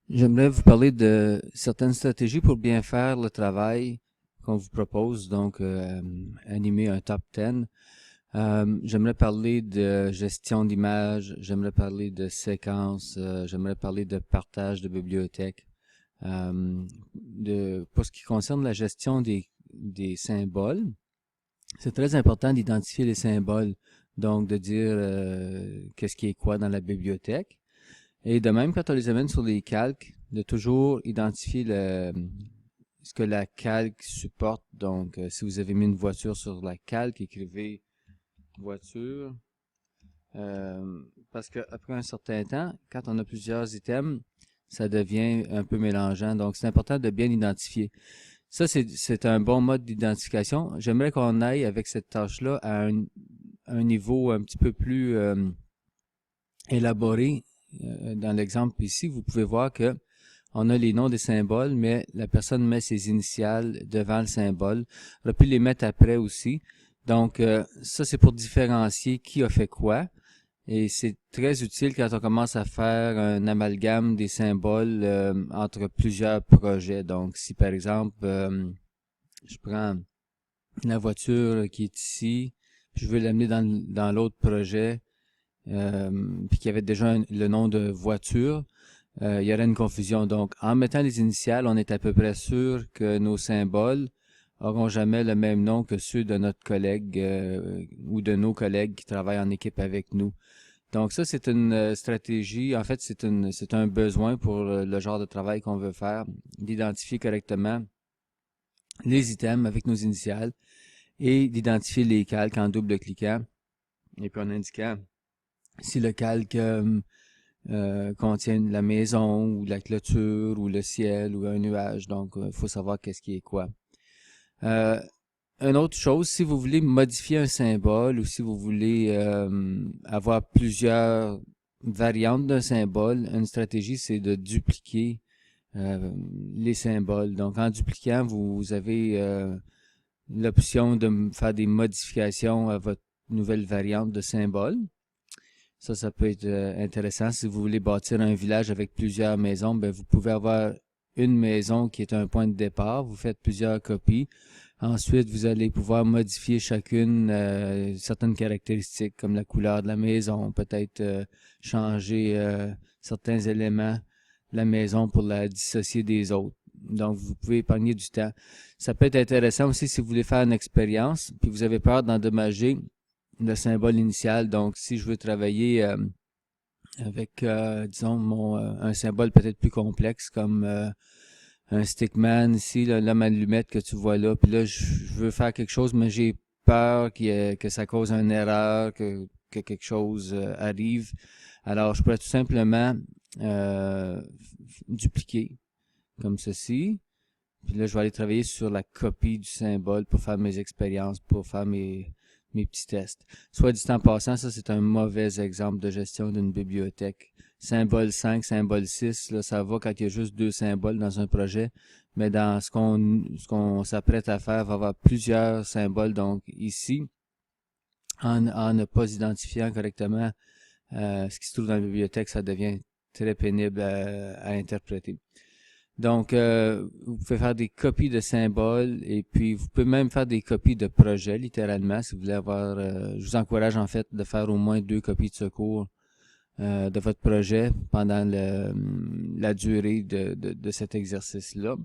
J'aimerais vous parler de certaines stratégies pour bien faire le travail qu'on vous propose, donc animer un top 10. J'aimerais parler de gestion d'images, j'aimerais parler de séquences, j'aimerais parler de partage de bibliothèques. Pour ce qui concerne la gestion des symboles, c'est très important d'identifier les symboles, donc de dire qu'est-ce qui est quoi dans la bibliothèque. Et de même, quand on les amène sur les calques, de toujours identifier ce que la calque supporte. Donc, si vous avez mis une voiture sur la calque, écrivez voiture. Parce qu'après un certain temps, quand on a plusieurs items, ça devient un peu mélangeant. Donc, c'est important de bien identifier. Ça, c'est un bon mode d'identification. J'aimerais qu'on aille avec cette tâche-là à un niveau un petit peu plus élaboré. Dans l'exemple ici, vous pouvez voir que on a les noms des symboles, mais la personne met ses initiales devant le symbole. On aurait pu les mettre après aussi. Donc, ça, c'est pour différencier qui a fait quoi. Et c'est très utile quand on commence à faire un amalgame des symboles entre plusieurs projets. Donc, si par exemple, je prends la voiture qui est ici, puis je veux l'amener dans l'autre projet, puis qu'il y avait déjà le nom de voiture, il y aurait une confusion. Donc, en mettant les initiales, on est à peu près sûr que nos symboles auront jamais le même nom que ceux de notre collègue ou de nos collègues qui travaillent en équipe avec nous. Donc ça, c'est une stratégie. En fait, c'est un besoin pour le genre de travail qu'on veut faire, d'identifier correctement les items avec nos initiales et d'identifier les calques en double-cliquant et puis en indiquant si le calque contient la maison ou la clôture ou le ciel ou un nuage. Donc, il faut savoir qu'est-ce qui est quoi. Euh, une autre chose, si vous voulez modifier un symbole ou si vous voulez avoir plusieurs variantes d'un symbole, une stratégie, c'est de dupliquer euh, les symboles. Donc, en dupliquant, vous avez l'option de faire des modifications à votre nouvelle variante de symbole. Ça peut être intéressant. Si vous voulez bâtir un village avec plusieurs maisons, ben, vous pouvez avoir une maison qui est un point de départ. Vous faites plusieurs copies. Ensuite, vous allez pouvoir modifier chacune certaines caractéristiques comme la couleur de la maison, peut-être changer certains éléments de la maison pour la dissocier des autres. Donc, vous pouvez épargner du temps. Ça peut être intéressant aussi si vous voulez faire une expérience, puis vous avez peur d'endommager le symbole initial. Donc, si je veux travailler avec, disons, un symbole peut-être plus complexe comme un stickman ici, l'homme allumette que tu vois là, puis là, je veux faire quelque chose, mais j'ai peur que ça cause une erreur, que quelque chose arrive. Alors, je pourrais tout simplement euh, dupliquer comme ceci. Puis là, je vais aller travailler sur la copie du symbole pour faire mes expériences, pour faire mes petits tests. Soit dit en passant, ça c'est un mauvais exemple de gestion d'une bibliothèque. Symbole 5, symbole 6, là, ça va quand il y a juste deux symboles dans un projet, mais dans ce qu'on s'apprête à faire, il va y avoir plusieurs symboles. Donc ici, en ne pas identifiant correctement ce qui se trouve dans la bibliothèque, ça devient très pénible à interpréter. Donc, vous pouvez faire des copies de symboles et puis vous pouvez même faire des copies de projets, littéralement, si vous voulez avoir. Je vous encourage en fait de faire au moins deux copies de secours de votre projet pendant la durée de cet exercice-là.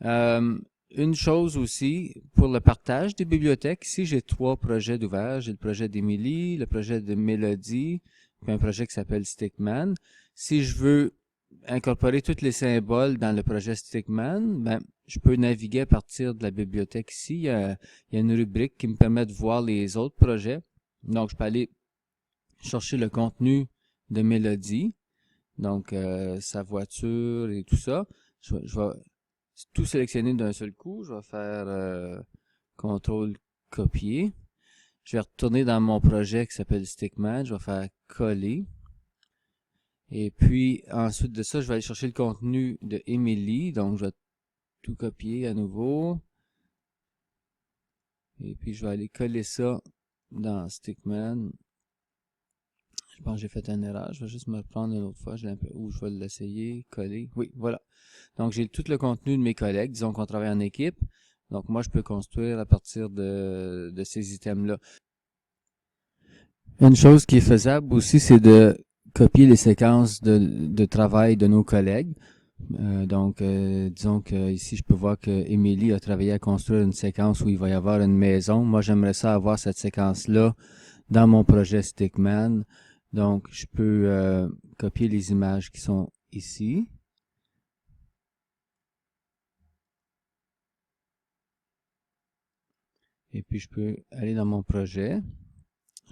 Euh, une chose aussi, pour le partage des bibliothèques, ici j'ai trois projets d'ouvert. J'ai le projet d'Emily, le projet de Mélodie, puis un projet qui s'appelle Stickman. Si je veux incorporer tous les symboles dans le projet Stickman, ben, je peux naviguer à partir de la bibliothèque ici. Il y a une rubrique qui me permet de voir les autres projets. Donc, je peux aller chercher le contenu de Mélodie, donc sa voiture et tout ça. Je vais tout sélectionner d'un seul coup. Je vais faire CTRL copier. Je vais retourner dans mon projet qui s'appelle Stickman. Je vais faire coller. Et puis, ensuite de ça, je vais aller chercher le contenu de Emily. Donc, je vais tout copier à nouveau. Et puis, je vais aller coller ça dans Stickman. Je pense que j'ai fait une erreur. Je vais juste me reprendre une autre fois. Ou je vais l'essayer, coller. Oui, voilà. Donc, j'ai tout le contenu de mes collègues. Disons qu'on travaille en équipe. Donc, moi, je peux construire à partir de ces items-là. Une chose qui est faisable aussi, c'est de copier les séquences de travail de nos collègues. Disons que ici, je peux voir que Émilie a travaillé à construire une séquence où il va y avoir une maison. Moi, j'aimerais ça avoir cette séquence-là dans mon projet Stickman. Donc, je peux copier les images qui sont ici. Et puis, je peux aller dans mon projet.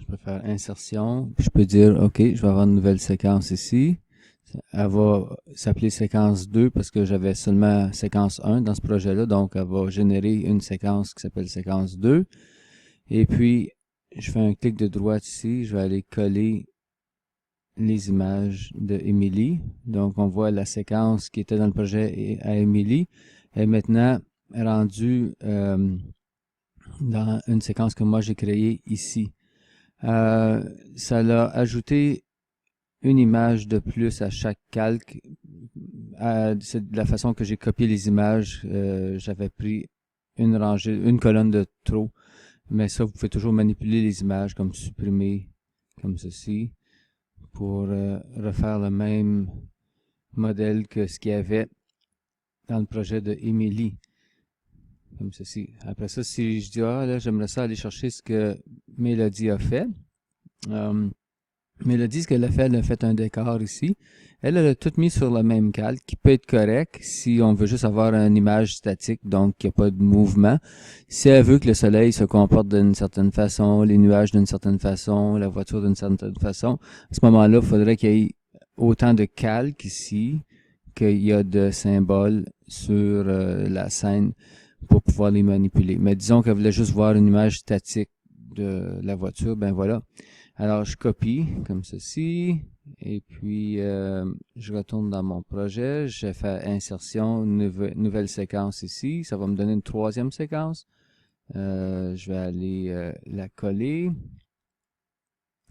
Je peux faire insertion. Puis je peux dire, OK, je vais avoir une nouvelle séquence ici. Elle va s'appeler séquence 2 parce que j'avais seulement séquence 1 dans ce projet-là. Donc, elle va générer une séquence qui s'appelle séquence 2. Et puis, je fais un clic de droite ici. Je vais aller coller les images de Emily. Donc, on voit la séquence qui était dans le projet à Emily est maintenant rendue dans une séquence que moi j'ai créée ici. Ça l'a ajouté une image de plus à chaque calque. C'est de la façon que j'ai copié les images. J'avais pris une rangée, une colonne de trop. Mais ça, vous pouvez toujours manipuler les images comme supprimer, comme ceci, pour refaire le même modèle que ce qu'il y avait dans le projet de Emily. Comme ceci. Après ça, si je dis, ah là, j'aimerais ça aller chercher ce que Mélodie a fait. Mélodie, ce qu'elle a fait un décor ici. Elle a tout mis sur le même calque, qui peut être correct si on veut juste avoir une image statique, donc il n'y a pas de mouvement. Si elle veut que le soleil se comporte d'une certaine façon, les nuages d'une certaine façon, la voiture d'une certaine façon, à ce moment-là, il faudrait qu'il y ait autant de calques ici qu'il y a de symboles sur la scène pour pouvoir les manipuler. Mais disons qu'elle voulait juste voir une image statique de la voiture, ben voilà. Alors, je copie comme ceci, et puis je retourne dans mon projet, je fais insertion, nouvelle séquence ici, ça va me donner une troisième séquence. Je vais aller la coller,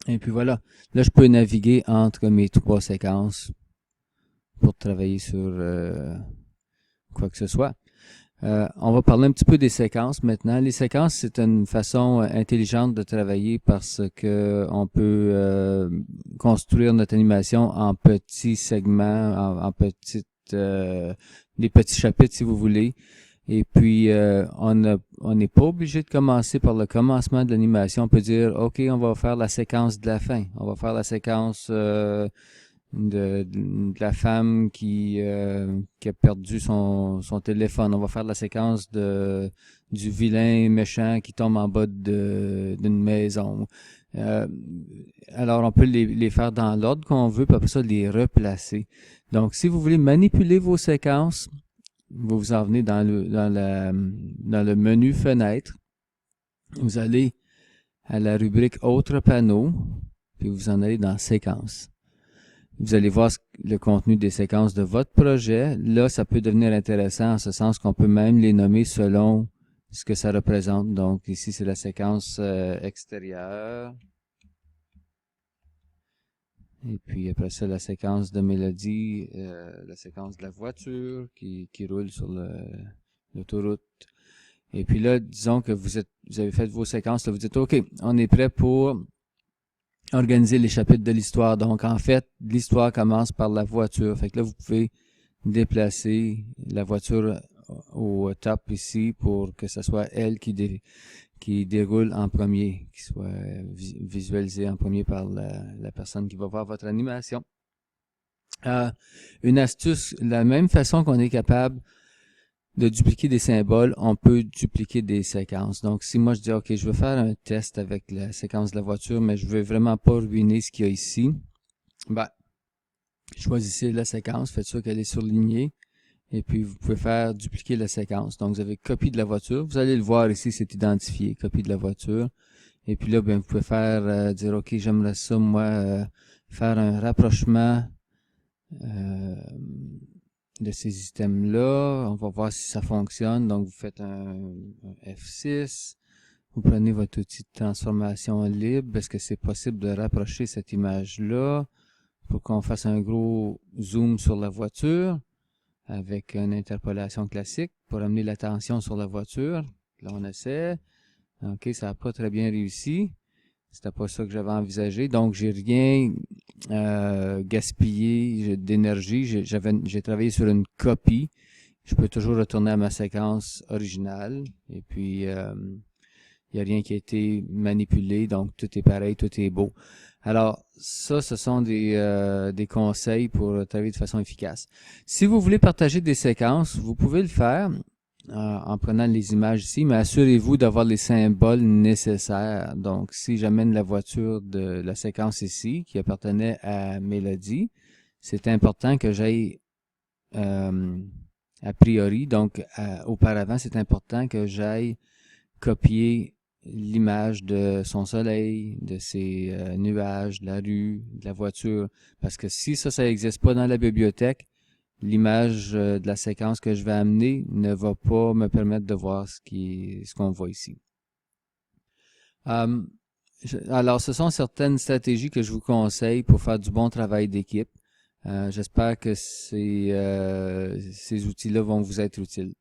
et puis voilà. Là, je peux naviguer entre mes trois séquences pour travailler sur quoi que ce soit. On va parler un petit peu des séquences maintenant. Les séquences, c'est une façon intelligente de travailler parce que on peut construire notre animation en petits segments, en petites, des petits chapitres si vous voulez. Et puis, on n'est pas obligé de commencer par le commencement de l'animation. On peut dire, OK, on va faire la séquence de la fin. On va faire la séquence de la femme qui a perdu son téléphone. On va faire la séquence du vilain méchant qui tombe en bas d'une maison. Alors, on peut les faire dans l'ordre qu'on veut, puis après ça, les replacer. Donc, si vous voulez manipuler vos séquences, vous vous en venez dans le menu Fenêtre. Vous allez à la rubrique Autres panneaux, puis vous en allez dans Séquences. Vous allez voir le contenu des séquences de votre projet. Là, ça peut devenir intéressant en ce sens qu'on peut même les nommer selon ce que ça représente. Donc, ici, c'est la séquence extérieure. Et puis, après ça, la séquence de mélodie, la séquence de la voiture qui roule sur l'autoroute. Et puis là, disons que vous avez fait vos séquences. Là, vous dites, OK, on est prêt pour organiser les chapitres de l'histoire. Donc, en fait, l'histoire commence par la voiture. Fait que là, vous pouvez déplacer la voiture au top ici pour que ce soit elle qui déroule en premier, qui soit visualisée en premier par la personne qui va voir votre animation. Une astuce, la même façon qu'on est capable de dupliquer des symboles, on peut dupliquer des séquences. Donc, si moi je dis, OK, je veux faire un test avec la séquence de la voiture, mais je veux vraiment pas ruiner ce qu'il y a ici, ben, choisissez la séquence, faites sûr qu'elle est surlignée, et puis vous pouvez faire dupliquer la séquence. Donc, vous avez copie de la voiture. Vous allez le voir ici, c'est identifié, copie de la voiture. Et puis là, ben, vous pouvez faire, dire, OK, j'aimerais ça, moi, faire un rapprochement de ces items-là. On va voir si ça fonctionne. Donc, vous faites un F6. Vous prenez votre outil de transformation libre. Est-ce que c'est possible de rapprocher cette image-là pour qu'on fasse un gros zoom sur la voiture avec une interpolation classique pour amener l'attention sur la voiture? Là, on essaie. OK, ça n'a pas très bien réussi. C'était pas ça que j'avais envisagé. Donc, j'ai rien gaspillé d'énergie. J'ai travaillé sur une copie. Je peux toujours retourner à ma séquence originale. Et puis, il n'y a rien qui a été manipulé. Donc, tout est pareil, tout est beau. Alors, ça, ce sont des conseils pour travailler de façon efficace. Si vous voulez partager des séquences, vous pouvez le faire en prenant les images ici, mais assurez-vous d'avoir les symboles nécessaires. Donc, si j'amène la voiture de la séquence ici, qui appartenait à Mélodie, c'est important que j'aille a priori, donc auparavant, c'est important que j'aille copier l'image de son soleil, de ses nuages, de la rue, de la voiture, parce que si ça n'existe pas dans la bibliothèque, l'image de la séquence que je vais amener ne va pas me permettre de voir ce qu'on voit ici. Alors, ce sont certaines stratégies que je vous conseille pour faire du bon travail d'équipe. J'espère que ces outils-là vont vous être utiles.